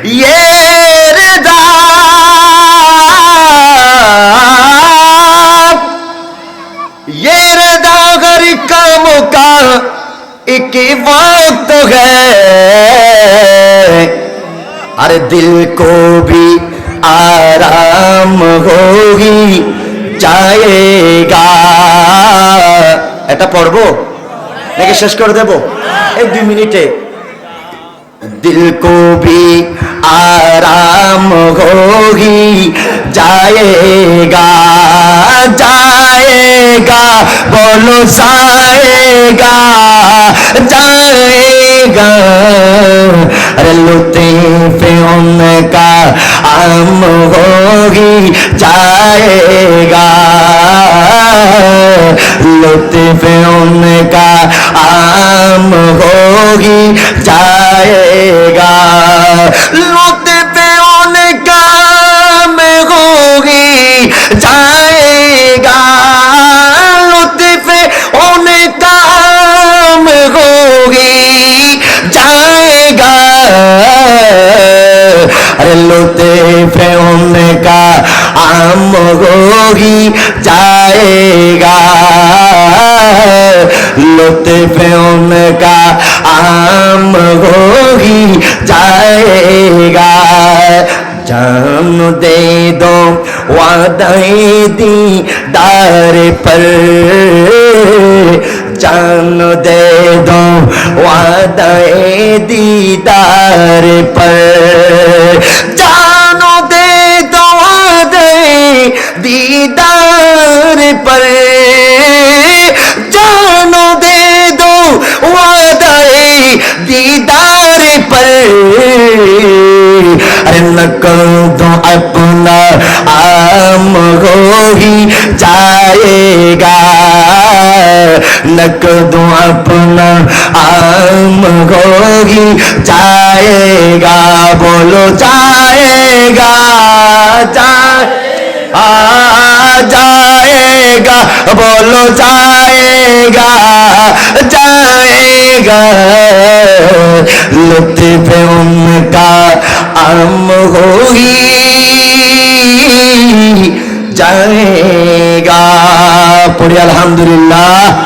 ये रदा ये रदा हर काम का एक वक्त है, अरे दिल को भी आराम होगी जाएगा। এটা পড়বো নাকি শেষ করে দেব? এই 2 মিনিটে। दिल को भी आराम होगी जाएगा, जाएगा बोलो जाएगा, जाएगा। अरे लुत्फ़े उनका आम होगी जाएगा, लुत्फ़े उनका आम होगी जाएगा, लुत्फ़े उनका आम होगी जाएगा, लुत्फ़े उनका आम होगी जाएगा। अरे लुत्फ़े उनका आम होगी जाएगा, लुत्फ़े उनका आम होगी जाएगा। जान दे दो वादाए दीदार पर, जान दे दो वादाए दीदार पर, जानो दे दो वादाए दीदार पर, जानो दे दो वादाए दीदार पर। अरे न कर दो अपना आम होगी जाएगा, न कर दो अपना आम होगी जाएगा, बोलो जाएगा, जाएगा बोलो जाएगा, जाएगा। लुत्फ़े उनका आम होगी जाएगा। पढ़े अल्हम्दुलिल्लाह।